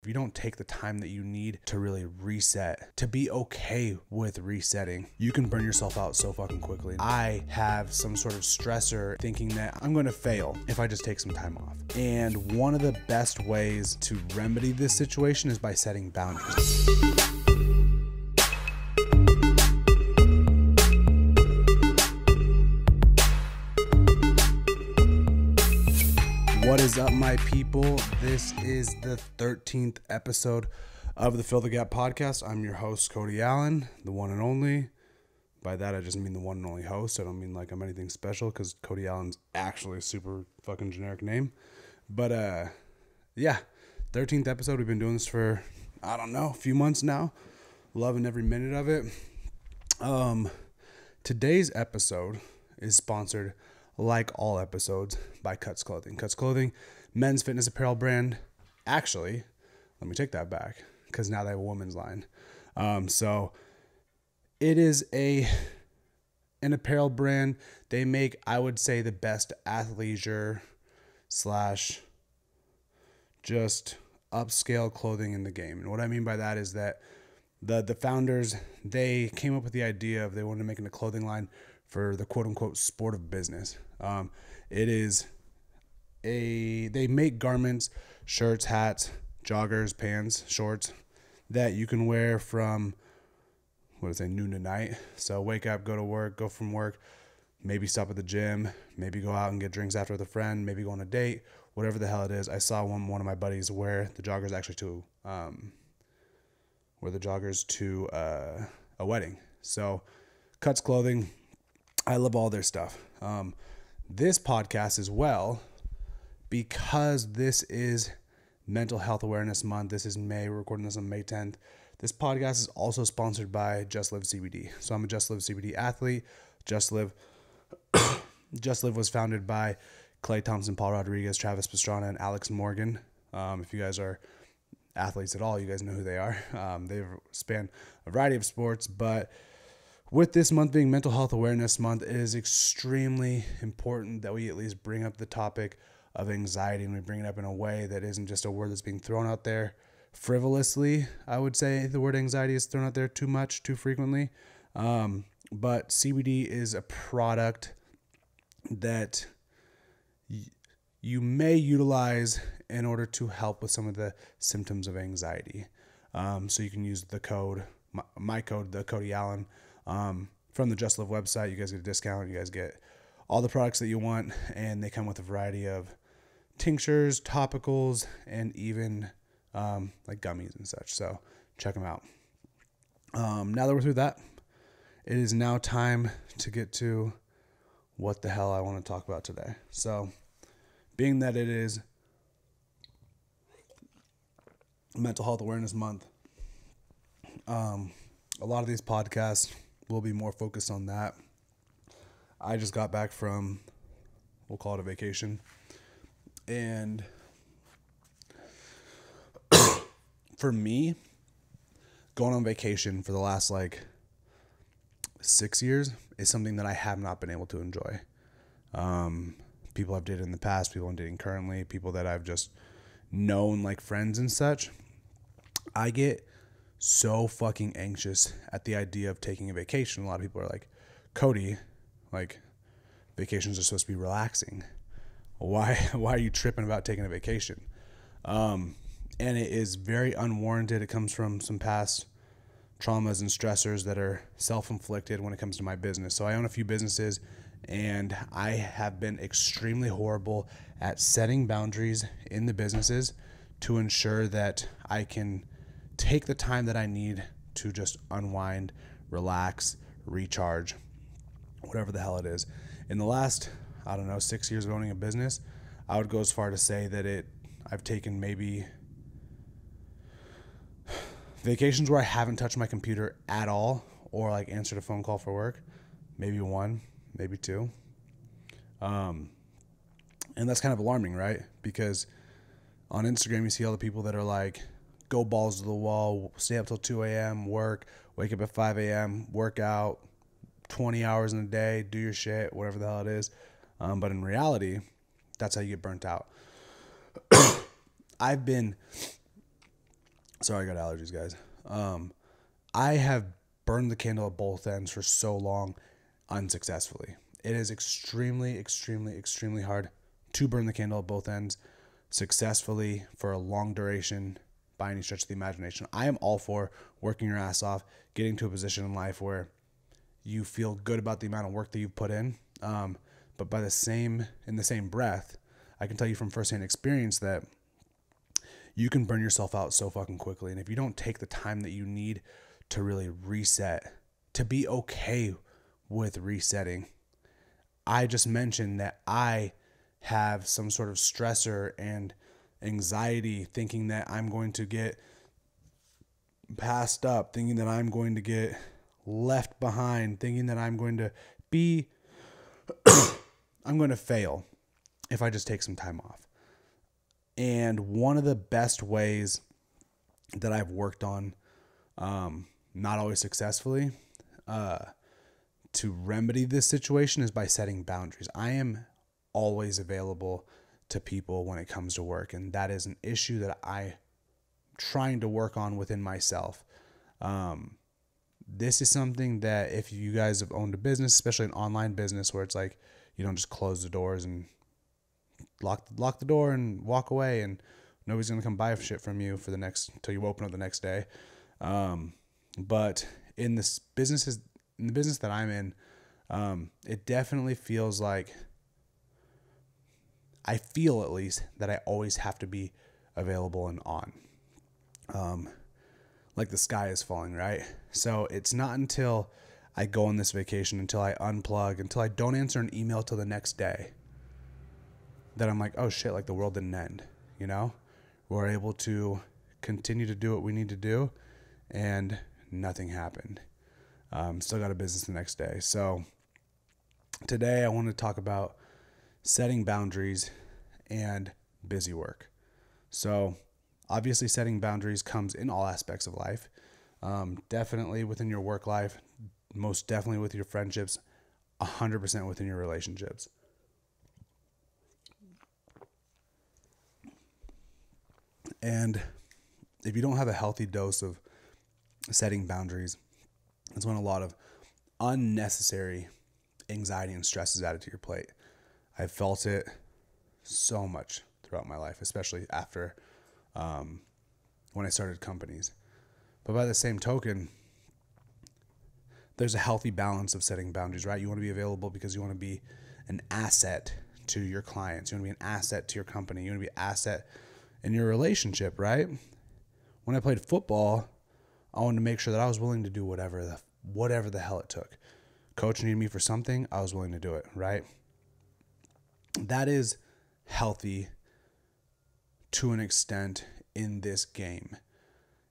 If you don't take the time that you need to really reset, to be okay with resetting, you can burn yourself out so fucking quickly. I have some sort of stressor thinking that I'm going to fail if I just take some time off. And one of the best ways to remedy this situation is by setting boundaries. What is up, my people? This is the 13th episode of the Fill the Gap podcast. I'm your host, Cody Allen, the one and only. By that, I just mean the one and only host. I don't mean like I'm anything special, because Cody Allen's actually a super fucking generic name. But yeah, 13th episode. We've been doing this for, I don't know, a few months now. Loving every minute of it. Today's episode is sponsored, like all episodes, by Cutsklothing. Cutsklothing, men's fitness apparel brand. Actually, let me take that back, because now they have a women's line. So it is an apparel brand. They make, I would say, the best athleisure / just upscale clothing in the game. And what I mean by that is that the founders, they came up with the idea of they wanted to make a clothing line for the quote unquote sport of business. They make garments, shirts, hats, joggers, pants, shorts that you can wear from, noon to night. So wake up, go to work, go from work, maybe stop at the gym, maybe go out and get drinks after with a friend, maybe go on a date, whatever the hell it is. I saw one of my buddies wear the joggers to a wedding. So Cutsklothing, I love all their stuff. This podcast as well, because this is Mental Health Awareness Month. This is May. We're recording this on May 10th. This podcast is also sponsored by Just Live CBD. So I'm a Just Live CBD athlete. Just Live was founded by Clay Thompson, Paul Rodriguez, Travis Pastrana, and Alex Morgan. If you guys are athletes at all, you guys know who they are. They've spanned a variety of sports, but with this month being Mental Health Awareness Month, it is extremely important that we at least bring up the topic of anxiety, and we bring it up in a way that isn't just a word that's being thrown out there frivolously. I would say the word anxiety is thrown out there too much, too frequently. But CBD is a product that you may utilize in order to help with some of the symptoms of anxiety. So you can use the code, my code, the Cody Allen, from the Just Live website. You guys get a discount. You guys get all the products that you want, and they come with a variety of tinctures, topicals, and even like gummies and such. So check them out. Now that we're through that, it is now time to get to what the hell I want to talk about today. So being that it is Mental Health Awareness Month, a lot of these podcasts will be more focused on that. I just got back from, we'll call it a vacation. And for me, going on vacation for the last 6 years is something that I have not been able to enjoy. People I've dated in the past, people I'm dating currently, people that I've just known like friends and such. I get so fucking anxious at the idea of taking a vacation. A lot of people are like, Cody, vacations are supposed to be relaxing. Why are you tripping about taking a vacation? And it is very unwarranted. It comes from some past traumas and stressors that are self-inflicted when it comes to my business. So I own a few businesses, and I have been extremely horrible at setting boundaries in the businesses to ensure that I can take the time that I need to just unwind, relax, recharge, whatever the hell it is. In the last, 6 years of owning a business, I would go as far to say that I've taken maybe vacations where I haven't touched my computer at all, or answered a phone call for work, maybe one, maybe two. And that's kind of alarming, right? Because on Instagram, you see all the people that are like, go balls to the wall, stay up till 2 a.m., work, wake up at 5 a.m., work out 20 hours in a day, do your shit, whatever the hell it is. But in reality, that's how you get burnt out. I've been Sorry, I got allergies, guys. I have burned the candle at both ends for so long unsuccessfully. It is extremely, extremely, extremely hard to burn the candle at both ends successfully for a long duration by any stretch of the imagination. I am all for working your ass off, getting to a position in life where you feel good about the amount of work that you've put in. But in the same breath, I can tell you from firsthand experience that you can burn yourself out so fucking quickly. And if you don't take the time that you need to really reset, to be okay with resetting, I just mentioned that I have some sort of stressor and anxiety thinking that I'm going to get passed up, thinking that I'm going to get left behind, thinking that I'm going to fail if I just take some time off. And one of the best ways that I've worked on, not always successfully, to remedy this situation is by setting boundaries. I am always available to people when it comes to work, and that is an issue that I'm trying to work on within myself. This is something that if you guys have owned a business, especially an online business where it's like you don't just close the doors and lock the door and walk away and nobody's going to come buy shit from you until you open up the next day. But in the business that I'm in, it definitely feels like, I feel at least that I always have to be available and on. Like the sky is falling, right? So it's not until I go on this vacation, until I unplug, until I don't answer an email till the next day, that I'm like, oh shit, like the world didn't end, you know? We're able to continue to do what we need to do, and nothing happened. Still got a business the next day. So today I want to talk about setting boundaries and busy work. So obviously setting boundaries comes in all aspects of life. Definitely within your work life, most definitely with your friendships, 100% within your relationships. And if you don't have a healthy dose of setting boundaries, that's when a lot of unnecessary anxiety and stress is added to your plate. I've felt it so much throughout my life, especially after when I started companies. But by the same token, there's a healthy balance of setting boundaries, right? You want to be available because you want to be an asset to your clients. You want to be an asset to your company. You want to be an asset in your relationship, right? When I played football, I wanted to make sure that I was willing to do whatever the hell it took. Coach needed me for something, I was willing to do it, right? That is healthy to an extent in this game.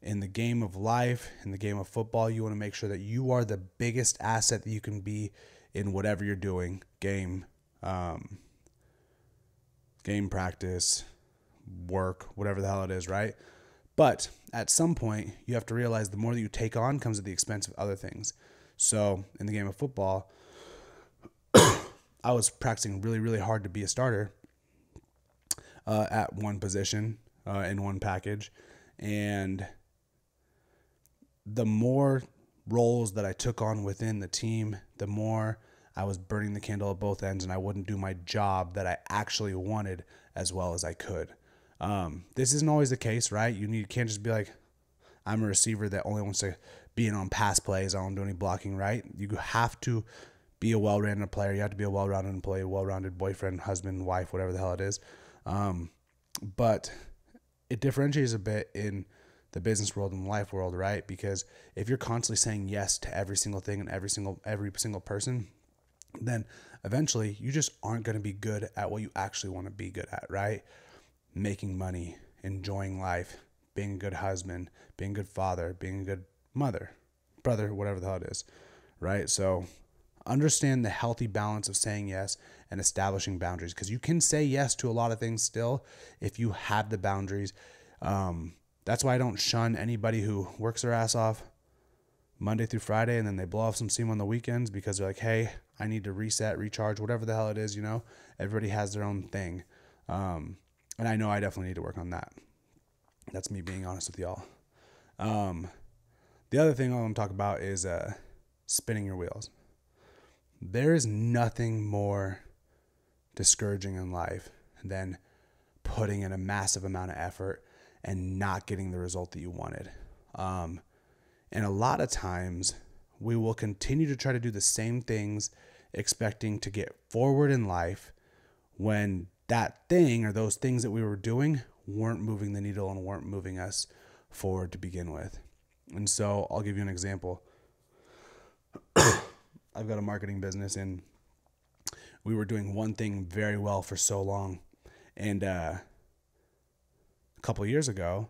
In the game of life, in the game of football, you want to make sure that you are the biggest asset that you can be in whatever you're doing. Game practice, work, whatever the hell it is, right? But at some point, you have to realize the more that you take on comes at the expense of other things. So in the game of football, I was practicing really, really hard to be a starter at one position in one package. And the more roles that I took on within the team, the more I was burning the candle at both ends, and I wouldn't do my job that I actually wanted as well as I could. This isn't always the case, right? You can't just be like, I'm a receiver that only wants to be in on pass plays. I don't do any blocking, right? You have to be a well-rounded player. You have to be a well-rounded employee, a well-rounded boyfriend, husband, wife, whatever the hell it is. But it differentiates a bit in the business world and the life world, right? Because if you're constantly saying yes to every single thing and every single person, then eventually you just aren't going to be good at what you actually want to be good at, right? Making money, enjoying life, being a good husband, being a good father, being a good mother, brother, whatever the hell it is, right? So understand the healthy balance of saying yes and establishing boundaries, because you can say yes to a lot of things still if you have the boundaries. That's why I don't shun anybody who works their ass off Monday through Friday and then they blow off some steam on the weekends because they're like, hey, I need to reset, recharge, whatever the hell it is, you know? Everybody has their own thing. And I know I definitely need to work on that. That's me being honest with y'all. The other thing I want to talk about is spinning your wheels. There is nothing more discouraging in life than putting in a massive amount of effort and not getting the result that you wanted. And a lot of times we will continue to try to do the same things expecting to get forward in life when that thing or those things that we were doing weren't moving the needle and weren't moving us forward to begin with. And so I'll give you an example. I've got a marketing business and we were doing one thing very well for so long. And a couple of years ago,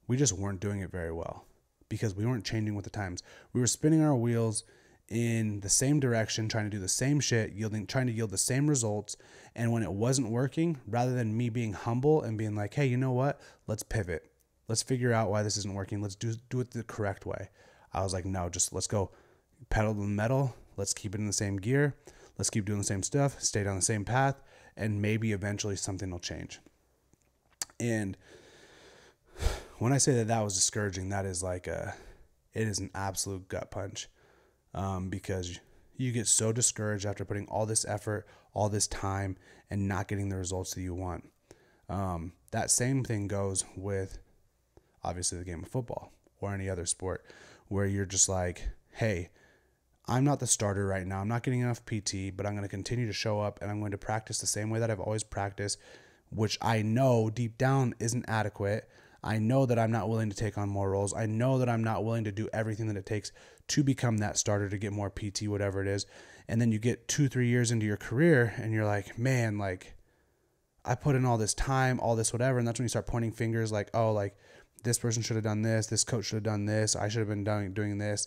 we just weren't doing it very well because we weren't changing with the times. We were spinning our wheels in the same direction, trying to do the same shit, trying to yield the same results. And when it wasn't working, rather than me being humble and being like, hey, you know what? Let's pivot. Let's figure out why this isn't working. Let's do it the correct way. I was like, no, just let's go pedal to the metal. Let's keep it in the same gear. Let's keep doing the same stuff, stay down the same path, and maybe eventually something will change. And when I say that was discouraging, that is like it is an absolute gut punch. Because you get so discouraged after putting all this effort, all this time, and not getting the results that you want. That same thing goes with obviously the game of football or any other sport where you're just like, hey, I'm not the starter right now. I'm not getting enough PT, but I'm going to continue to show up and I'm going to practice the same way that I've always practiced, which I know deep down isn't adequate. I know that I'm not willing to take on more roles. I know that I'm not willing to do everything that it takes to become that starter, to get more PT, whatever it is. And then you get 2-3 years into your career and you're like, man, like I put in all this time, all this whatever. And that's when you start pointing fingers like, oh, like this person should have done this coach should have done this, I should have been doing this.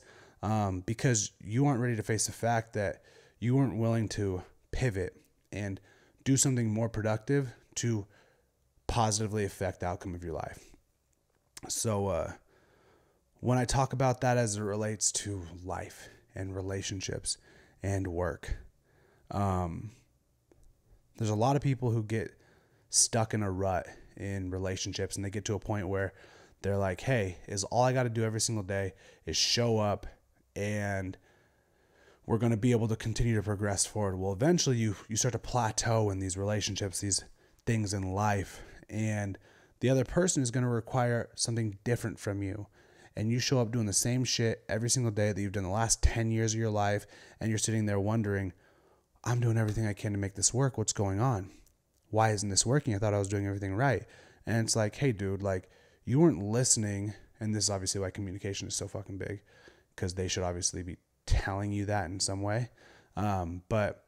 Because you aren't ready to face the fact that you weren't willing to pivot and do something more productive to positively affect the outcome of your life. So when I talk about that as it relates to life and relationships and work, there's a lot of people who get stuck in a rut in relationships and they get to a point where they're like, hey, is all I got to do every single day is show up and we're going to be able to continue to progress forward. Well, eventually you start to plateau in these relationships, these things in life, and the other person is going to require something different from you. And you show up doing the same shit every single day that you've done the last 10 years of your life, and you're sitting there wondering, I'm doing everything I can to make this work. What's going on? Why isn't this working? I thought I was doing everything right. And it's like, hey, dude, like you weren't listening. And this is obviously why communication is so fucking big, because they should obviously be telling you that in some way. But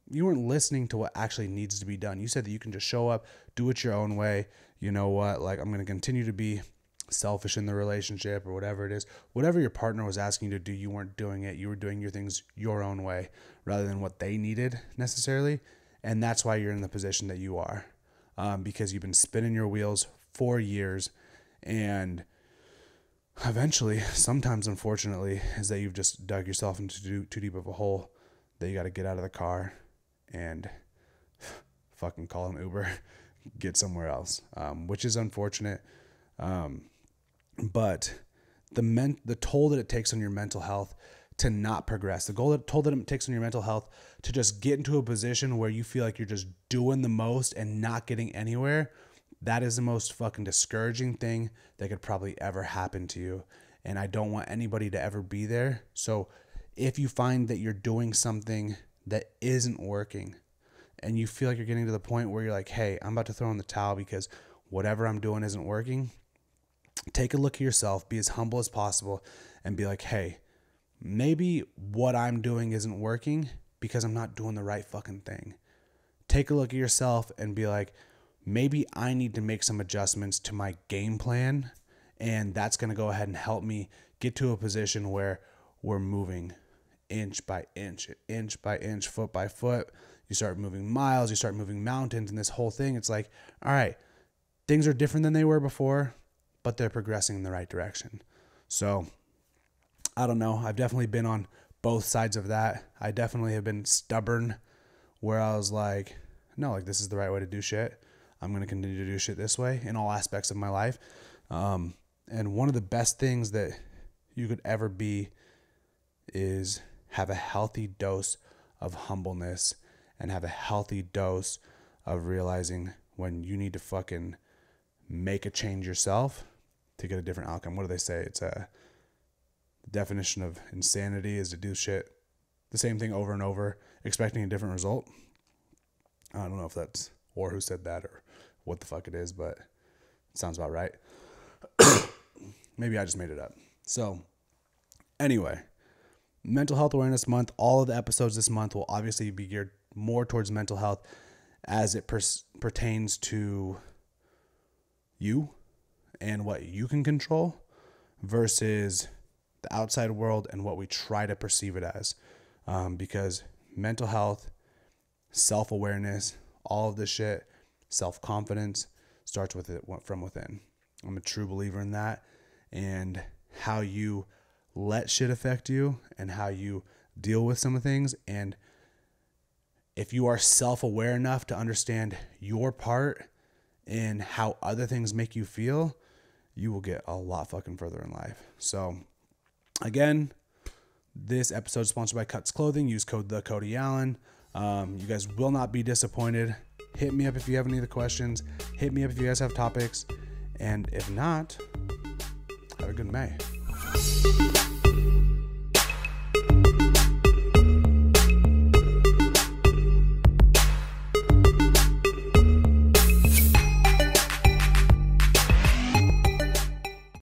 you weren't listening to what actually needs to be done. You said that you can just show up, do it your own way. You know what? Like, I'm going to continue to be selfish in the relationship or whatever it is. Whatever your partner was asking you to do, you weren't doing it. You were doing your things your own way rather than what they needed necessarily. And that's why you're in the position that you are, because you've been spinning your wheels for years. And eventually, sometimes unfortunately, is that you've just dug yourself into too deep of a hole that you got to get out of the car and fucking call an Uber, get somewhere else, which is unfortunate. But the toll that it takes on your mental health to not progress, toll that it takes on your mental health to just get into a position where you feel like you're just doing the most and not getting anywhere, that is the most fucking discouraging thing that could probably ever happen to you. And I don't want anybody to ever be there. So if you find that you're doing something that isn't working and you feel like you're getting to the point where you're like, hey, I'm about to throw in the towel because whatever I'm doing isn't working, take a look at yourself, be as humble as possible, and be like, hey, maybe what I'm doing isn't working because I'm not doing the right fucking thing. Take a look at yourself and be like, maybe I need to make some adjustments to my game plan, and that's going to go ahead and help me get to a position where we're moving inch by inch, foot by foot. You start moving miles, you start moving mountains, and this whole thing, it's like, all right, things are different than they were before, but they're progressing in the right direction. So I don't know. I've definitely been on both sides of that. I definitely have been stubborn where I was like, no, like this is the right way to do shit. I'm going to continue to do shit this way in all aspects of my life. And And one of the best things that you could ever be is have a healthy dose of humbleness and have a healthy dose of realizing when you need to fucking make a change yourself to get a different outcome. What do they say? It's the definition of insanity is to do shit the same thing over and over, expecting a different result. I don't know if that's or who said that or what the fuck it is, but it sounds about right. Maybe I just made it up. So anyway, Mental Health Awareness Month. All of the episodes this month will obviously be geared more towards mental health as it pertains to you and what you can control versus the outside world and what we try to perceive it as. Because mental health, self-awareness, all of this shit, self-confidence starts with it from within. I'm a true believer in that, and how you let shit affect you and how you deal with some of things. And if you are self-aware enough to understand your part in how other things make you feel, you will get a lot fucking further in life. So again, this episode is sponsored by Cutclothing. Use code Cody Allen. You guys will not be disappointed. Hit me up if you have any other questions. Hit me up if you guys have topics. And if not, have a good May.